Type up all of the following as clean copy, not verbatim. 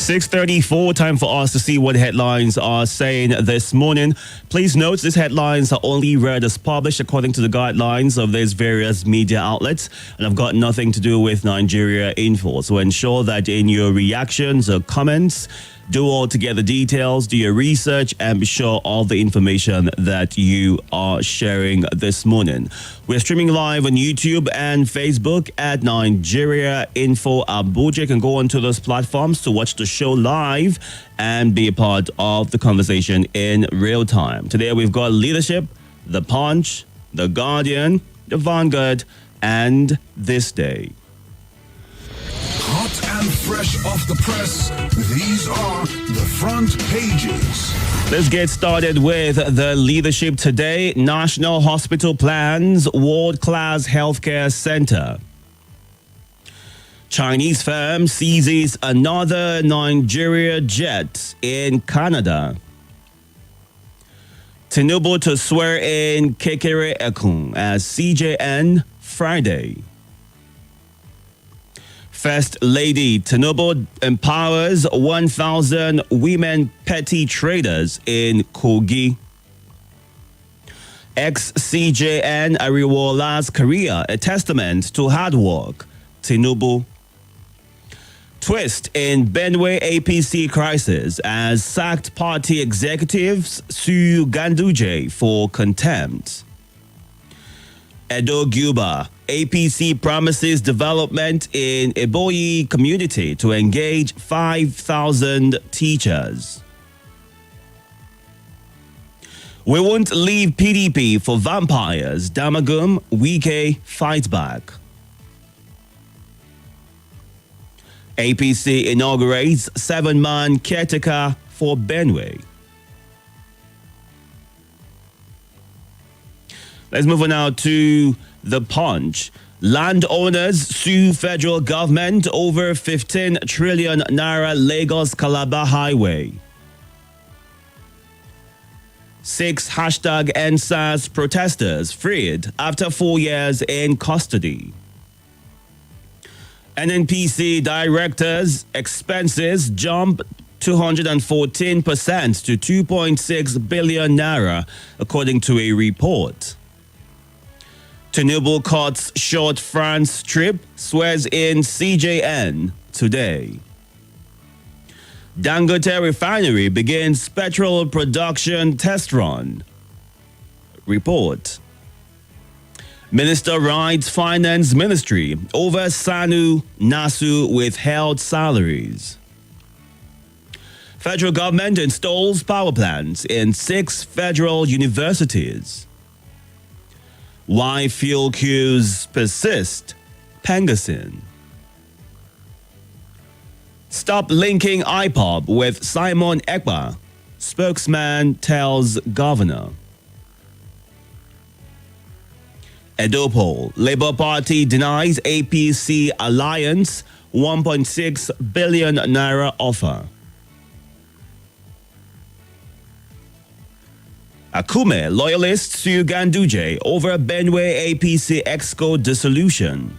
6:34, time for us to see what headlines are saying this morning. Please note, these headlines are only read as published according to the guidelines of these various media outlets and have got nothing to do with Nigeria Info. So ensure that in your reactions or comments, do all to get the details, do your research, and be sure all the information that you are sharing this morning. We're streaming live on YouTube and Facebook at Nigeria Info Abuja. You can go onto those platforms to watch the show live and be a part of the conversation in real time. Today we've got Leadership, The Punch, The Guardian, The Vanguard, and This Day. Hot and fresh off the press, these are the front pages. Let's get started with the Leadership today. National Hospital plans world-class healthcare center. Chinese firm seizes another Nigeria jet in Canada. Tinubu to swear in Kekere Ekun as CJN Friday. First Lady Tinubu empowers 1,000 women petty traders in Kogi. Ex-CJN Ariwola's career, a testament to hard work. Tinubu. Twist in Benue APC crisis as sacked party executives sue Ganduje for contempt. Edo Guba, APC promises development in Eboyi community to engage 5,000 teachers. We won't leave PDP for vampires. Damagum, Wike fight back. APC inaugurates 7-man caretaker for Benue. Let's move on now to The Punch. Landowners sue federal government over 15 trillion naira Lagos-Calabar highway. 6 #EndSARS protesters freed after 4 years in custody. NNPC directors' expenses jump 214% to 2.6 billion naira, according to a report. Tinubu cuts short France trip, swears in CJN today. Dangote refinery begins petrol production test run. Report. Minister rides Finance Ministry over SANU, NASU withheld salaries. Federal government installs power plants in 6 federal universities. Why fuel queues persist? Pengasin. Stop linking IPOB with Simon Ekpa, spokesman tells governor. Edo poll, Labour Party denies APC alliance 1.6 billion naira offer. Akume loyalists sue Ganduje over Benue APC Exco dissolution.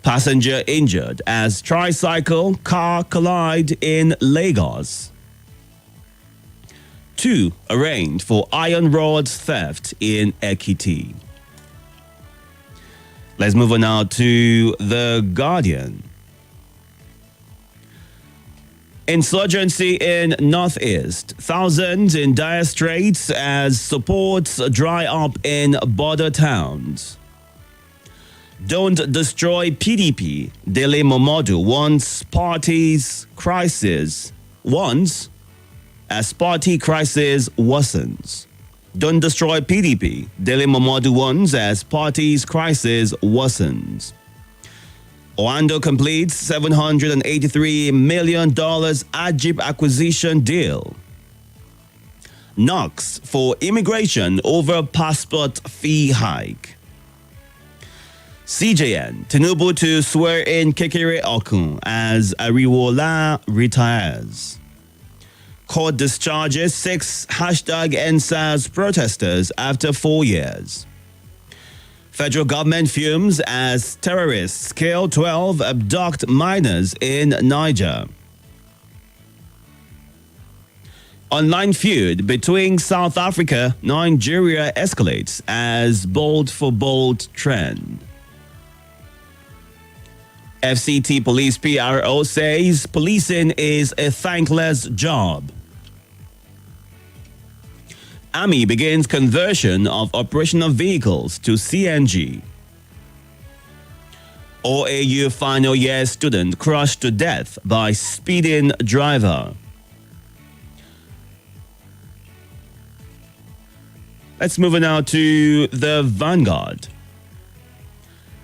Passenger injured as tricycle car collide in Lagos. 2 arraigned for iron rods theft in Ekiti. Let's move on now to The Guardian. Insurgency in Northeast. Thousands in dire straits as supports dry up in border towns. Don't destroy PDP. Dele Momodu wants party's crisis. Once, as party crisis worsens. Don't destroy PDP. Dele Momodu wants as party's crisis worsens. Oando completes $783 million Ajib acquisition deal. Knocks for immigration over passport fee hike. CJN, Tinubu to swear in Kekere Ekun as Ariwola retires. Court discharges 6 #EndSARS protesters after 4 years. Federal government fumes as terrorists kill 12 abduct minors in Niger. Online feud between South Africa, Nigeria escalates as bold for bold trend. FCT Police PRO says policing is a thankless job. Army begins conversion of operational vehicles to CNG. OAU final year student crushed to death by speeding driver. Let's move on now to the Vanguard.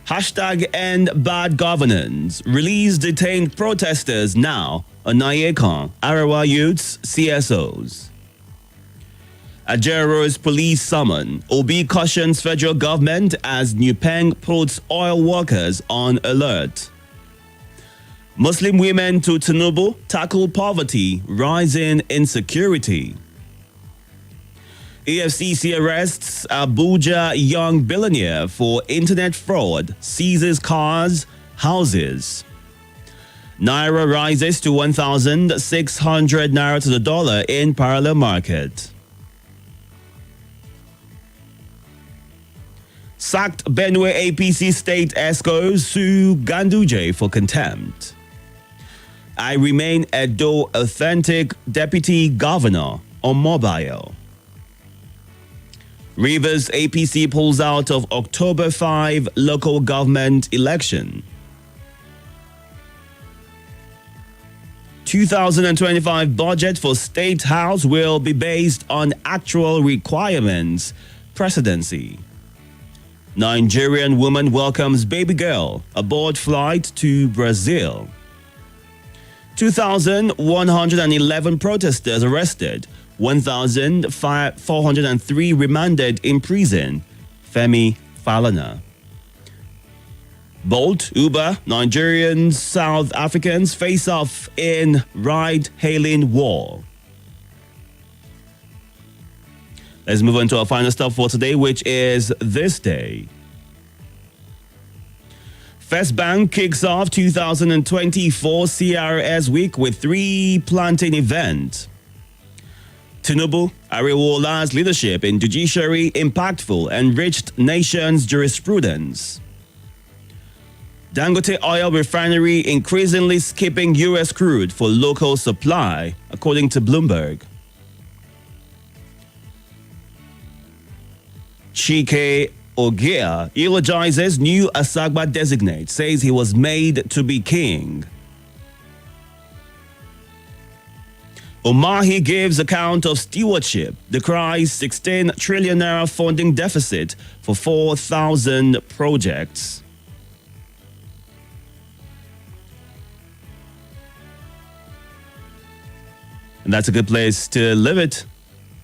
Hashtag end bad governance. Release detained protesters now on Nayekon, Arawa youths, CSOs. Ajero's police summon. Obi cautions federal government as Nupeng puts oil workers on alert. Muslim women to Tinubu tackle poverty, rising insecurity. EFCC arrests Abuja young billionaire for internet fraud, seizes cars, houses. Naira rises to 1,600 naira to the dollar in parallel market. Sacked Benue APC state ESCO sue Ganduje for contempt. I remain Edo authentic deputy governor on mobile. Rivers APC pulls out of October 5 local government election. 2025 budget for State House will be based on actual requirements. Presidency. Nigerian woman welcomes baby girl aboard flight to Brazil. 2,111 protesters arrested. 1,403 remanded in prison. Femi Falana. Bolt, Uber, Nigerians, South Africans face off in ride-hailing war. Let's move on to our final stop for today, which is this day. First Bank kicks off 2024 CRS week with 3 planting events. Tinubu, Arewola's leadership in judiciary impactful, enriched nation's jurisprudence. Dangote Oil Refinery increasingly skipping U.S. crude for local supply, according to Bloomberg. Chike Ogia eulogizes new Asagba designate, says he was made to be king. Omahi gives account of stewardship, decries 16 trillion naira funding deficit for 4,000 projects. And that's a good place to leave it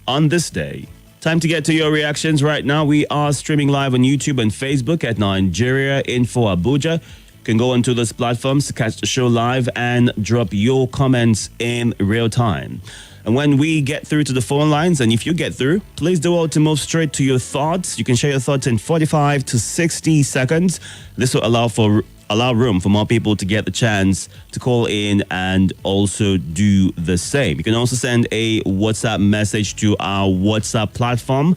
on this day. Time to get to your reactions right now. We are streaming live on YouTube and Facebook at Nigeria Info Abuja. You can go onto those platforms to catch the show live and drop your comments in real time. And when we get through to the phone lines, and if you get through, please do all to move straight to your thoughts. You can share your thoughts in 45 to 60 seconds. This will allow room for more people to get the chance to call in and also do the same. You can also send a WhatsApp message to our WhatsApp platform.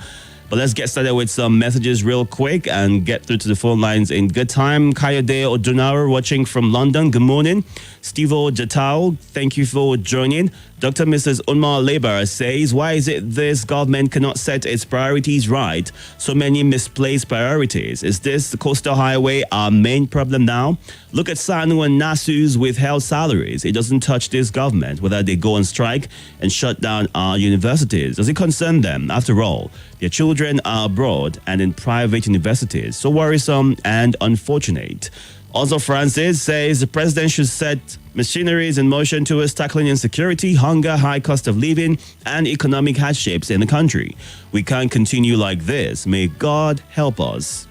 But let's get started with some messages real quick and get through to the phone lines in good time. Kayode Odunawa watching from London. Good morning. Stevo Jatao, thank you for joining. Dr. Mrs. Unma Labor says, why is it this government cannot set its priorities right? So many misplaced priorities. Is this the coastal highway our main problem now? Look at Sanu and Nasu's withheld salaries. It doesn't touch this government, whether they go on strike and shut down our universities. Does it concern them? After all, their children are abroad and in private universities. So worrisome and unfortunate. Also, Francis says the president should set machineries in motion towards tackling insecurity, hunger, high cost of living, and economic hardships in the country. We can't continue like this. May God help us.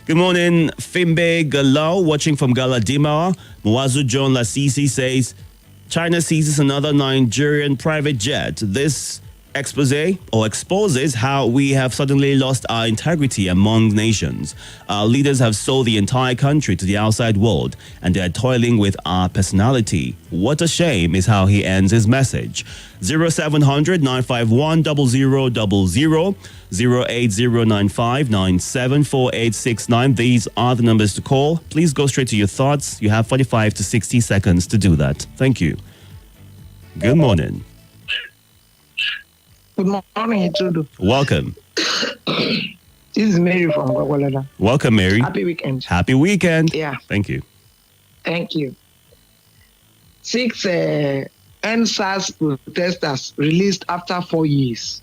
Good morning, Fimbe Galau, watching from Galadima. Mwazu John Lasisi says, China seizes another Nigerian private jet. This expose or exposes how we have suddenly lost our integrity among nations. Our leaders have sold the entire country to the outside world, and they are toiling with our personality. What a shame is how he ends his message. 0700 951 0000 08095974869. These are the numbers to call. Please go straight to your thoughts. You have 45 to 60 seconds to do that. Thank you. Good morning. Good morning, Itodo. Welcome. This is Mary from Gwagwalada. Welcome, Mary. Happy weekend. Happy weekend. Yeah. Thank you. Thank you. 6 NSAS protesters released after 4 years.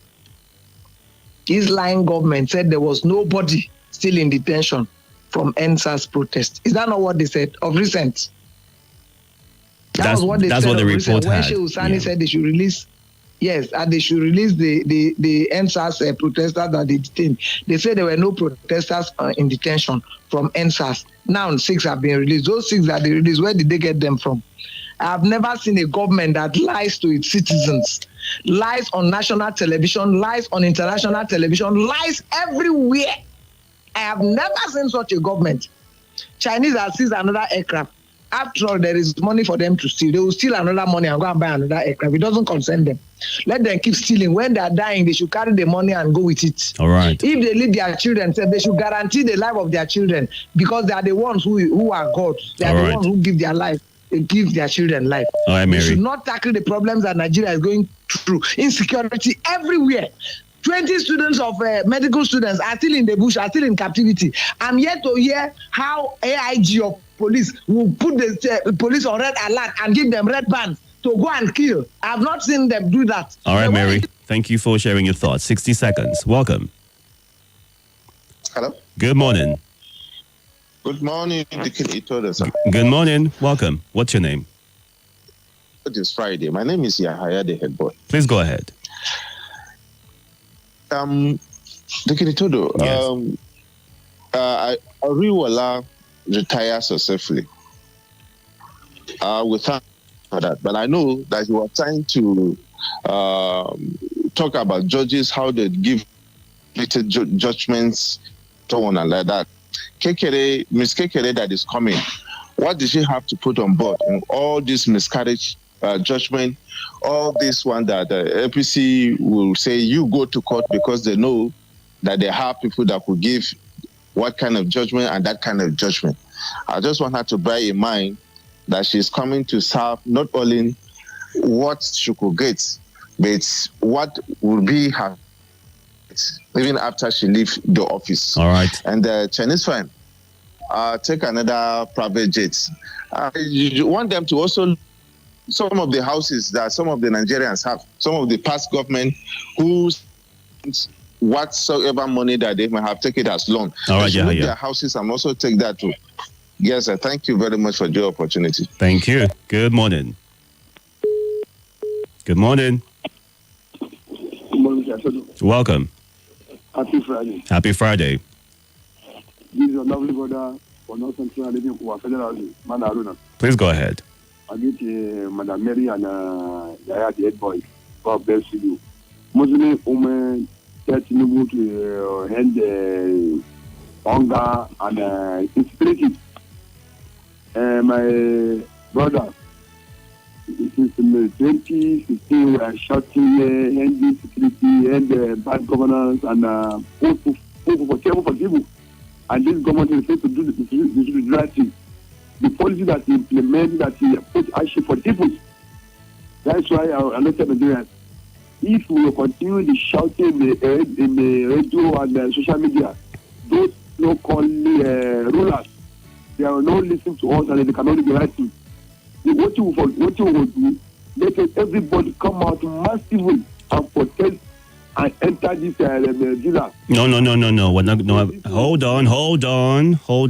This lying government said there was nobody still in detention from NSAS protest. Is that not what they said of recent? That was what they said what the report when had. Shehu Sani said they should release. Yes, and they should release the NSAS protesters that they detained. They said there were no protesters in detention from NSAS. Now 6 have been released. Those 6 that they released, where did they get them from? I've never seen a government that lies to its citizens, lies on national television, lies on international television, lies everywhere. I have never seen such a government. Chinese have seized another aircraft. After all, there is money for them to steal. They will steal another money and go and buy another aircraft. It doesn't concern them. Let them keep stealing. When they are dying, they should carry the money and go with it. All right. If they leave their children, they should guarantee the life of their children, because they are the ones who are gods. They are the ones who give their life. They give their children life. All right, Mary. They should not tackle the problems that Nigeria is going through. Insecurity everywhere. 20 students of medical students are still in the bush, are still in captivity. I'm yet to hear how AIG of police will put the police on red alert and give them red bands to go and kill. I've not seen them do that. All right, Mary. Thank you for sharing your thoughts. 60 seconds. Welcome. Hello. Good morning. Good morning, Deacon Itodo, sir. Good morning. Welcome. What's your name? It is Friday. My name is Yahaya, the head boy. Please go ahead. Deacon Itodo, Yes. Ariwala retired successfully. We thank for that. But I know that you are trying to talk about judges, how they give judgments, so on and like that. Miss Kekere that is coming, what did she have to put on board in all this miscarriage judgment, all this one that the APC will say you go to court because they know that they have people that could give what kind of judgment and that kind of judgment. I just want her to bear in mind that she's coming to serve not only what she could get, but what will be her even after she leaves the office. All right. And the Chinese fan, take another private jet. You want them to also, some of the houses that some of the Nigerians have, some of the past government who whatsoever money that they may have, take it as loan. All right, yeah. Their houses and also take that too. Yes, sir. Thank you very much for the opportunity. Thank you. Good morning. Good morning. Good morning, sir. Welcome. Happy Friday. Happy Friday. This is a lovely brother for North Central living who are federal, Manaruna. Please go ahead. I get Madam Mary and Yaya, the head boy. God bless you. Muslim women Tinubu to end hunger and insecurity. My brother, since 2016, we are shouting end insecurity, end bad governance, and hope for people. And this government is going to do the right thing. The policy that he implemented, that he put action for people. That's why I look at Nigerians. If we will continue the shouting in the radio and the social media, those local rulers, they will not listen to us and they cannot do the right thing. What you will do, let everybody come out massively and protest and enter this villa. No. We're not. No. Hold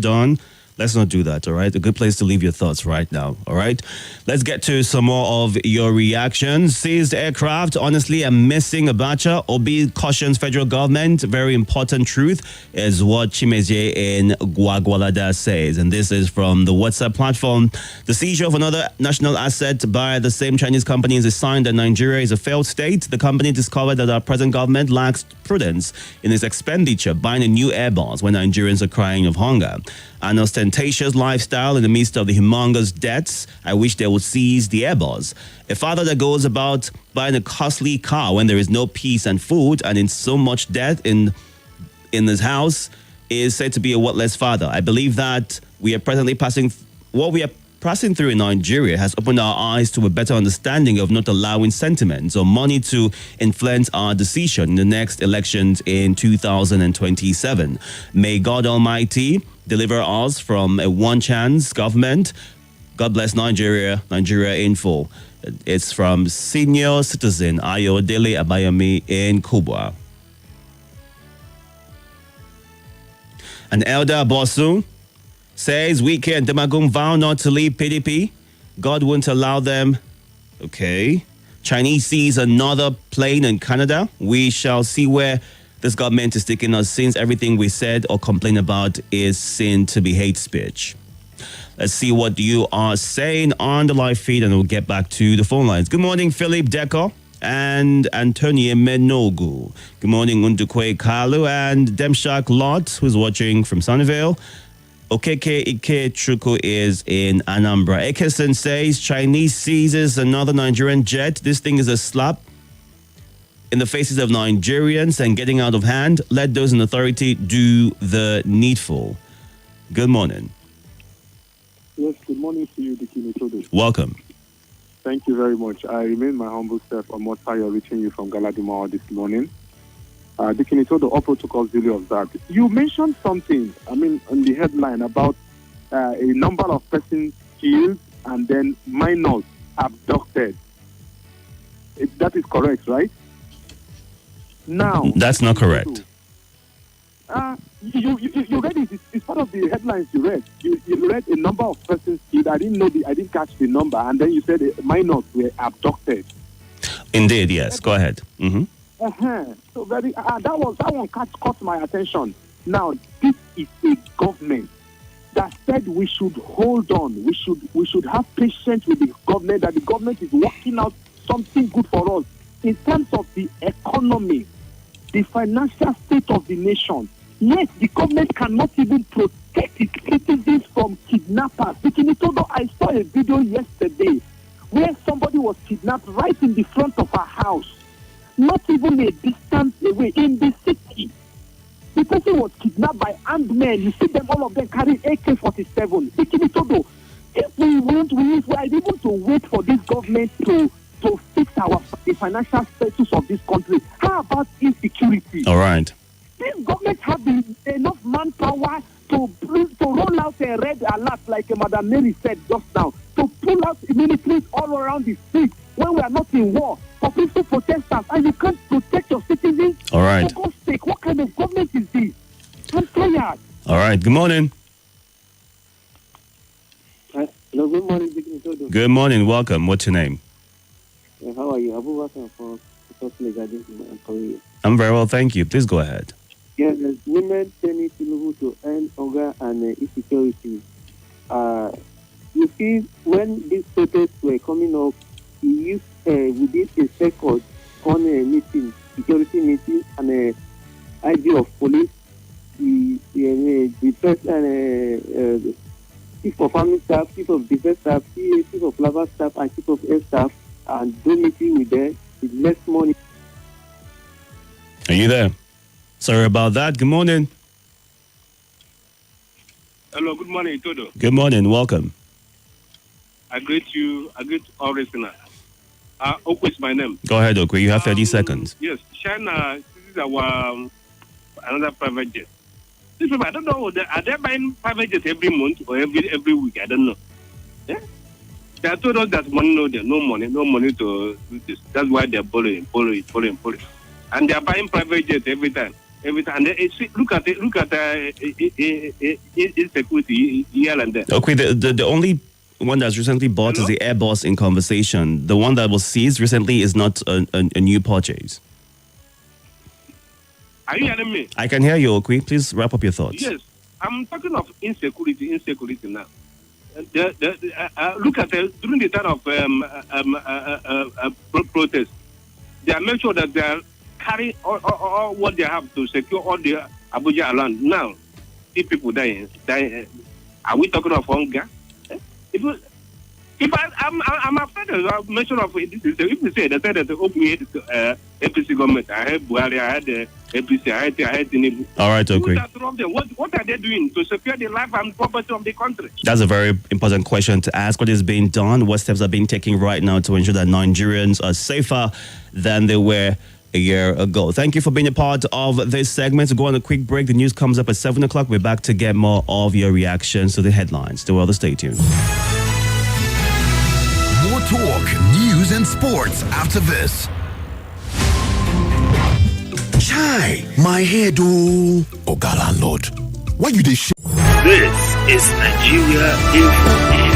on. Let's Let's not do that, all right? A good place to leave your thoughts right now, all right? Let's get to some more of your reactions. Seized aircraft, honestly, I'm missing Abacha. Obi cautions federal government. Very important truth is what Chimezie in Gwagwalada says. And this is from the WhatsApp platform. The seizure of another national asset by the same Chinese company is a sign that Nigeria is a failed state. The company discovered that our present government lacks prudence in its expenditure, buying a new Airbus when Nigerians are crying of hunger. An ostentatious lifestyle in the midst of the humongous debts. I wish they would seize the Airbus. A father that goes about buying a costly car when there is no peace and food and in so much debt in his house is said to be a worthless father. I believe that we are passing through in Nigeria has opened our eyes to a better understanding of not allowing sentiments or money to influence our decision in the next elections in 2027. May God Almighty deliver us from a one-chance government. God bless Nigeria. Nigeria Info. It's from senior citizen Ayodele Abayami in Kubwa. An elder Bosu says Wike and Demagum vow not to leave PDP. God won't allow them. Okay. Chinese sees another plane in Canada. We shall see where this government is taking us, since everything we said or complain about is seen to be hate speech. Let's see what you are saying on the live feed, and we'll get back to the phone lines. Good morning, Philip Deco and Antonia Menogu. Good morning, Undukwe Kalu and Demshak Lot, who's watching from Sunnyvale. Okeke Ike Chuku is in Anambra. Ekerson says Chinese seizes another Nigerian jet. This thing is a slap in the faces of Nigerians and getting out of hand. Let those in authority do the needful. Good morning. Yes, good morning to you, Dikini Itodo. Welcome. Thank you very much. I remain my humble self, Omotayo, reaching you from Galadimawa this morning. Dikini Itodo, all protocols duly observed. You mentioned something, on the headline about a number of persons killed and then minors abducted. That is correct, right? Now, that's not correct. You read it. It's part of the headlines you read. You read a number of persons killed. I didn't catch the number, and then you said minors were abducted. Indeed, yes. Go ahead. Mm-hmm. So that one caught my attention. Now, this is a government that said we should hold on. We should have patience with the government. That the government is working out something good for us in terms of the economy, the financial state of the nation. Yet the government cannot even protect its citizens from kidnappers. I saw a video yesterday where somebody was kidnapped right in the front of our house, not even a distance away in the city. The person was kidnapped by armed men. You see them, all of them carrying AK-47. If we are able to wait for this government to fix the financial status of this country, how about insecurity? All right. This government have enough manpower to roll out a red alert, like Madam Mary said just now, to pull out militaries all around the street when we are not in war, for peaceful protesters, and you can't protect your citizens. All right. For God's sake, what kind of government is this? I'm tired. All right. Good morning. Hello, good morning, Itodo. Good morning. Welcome. What's your name? How are you? Abubakar from Korea. I'm very well, thank you. Please go ahead. Yes, women turning to earn hunger and insecurity. You see, when these protests were coming up, we did a second on a meeting, security meeting, and a idea of police, the first and chief of army staff, chief of defense staff, chief of naval staff, and chief of air staff, and do meeting with them with less money. Are you there? Sorry about that. Good morning. Hello, good morning, Itodo. Good morning. Welcome. I greet you. I greet all listeners. Okwe is my name. Go ahead, Okwe. You have 30 seconds. Yes, China, this is our another private jet. These people, I don't know, are they buying private jets every month or every week? I don't know. Yeah? They are told us that money, no money to do this. That's why they're borrowing. And they're buying private jets every time. everything. And look at insecurity here and there. Okay, the only one that's recently bought is the Airbus in conversation. The one that was seized recently is not a new purchase. Are you hearing me? I can hear you, Okwi. Please wrap up your thoughts. Yes, I'm talking of insecurity now. Look at during the time of protest, they make sure that they are carrying all what they have to secure all the Abuja land. Now, see people dying. Are we talking of hunger? I'm afraid of mention of this. If you say they said that the open APC government, I had Buhari, I had APC, I had Tinubu. All right, okay. What are they doing to secure the life and property of the country? That's a very important question to ask. What is being done? What steps are being taken right now to ensure that Nigerians are safer than they were a year ago? Thank you for being a part of this segment. To go on a quick break, the news comes up at 7 o'clock. We're back to get more of your reactions to the headlines. Stay stay tuned. More talk, news, and sports after this. Chai, my head, oh. Oga landlord, why you dey shake? This is Nigeria Info.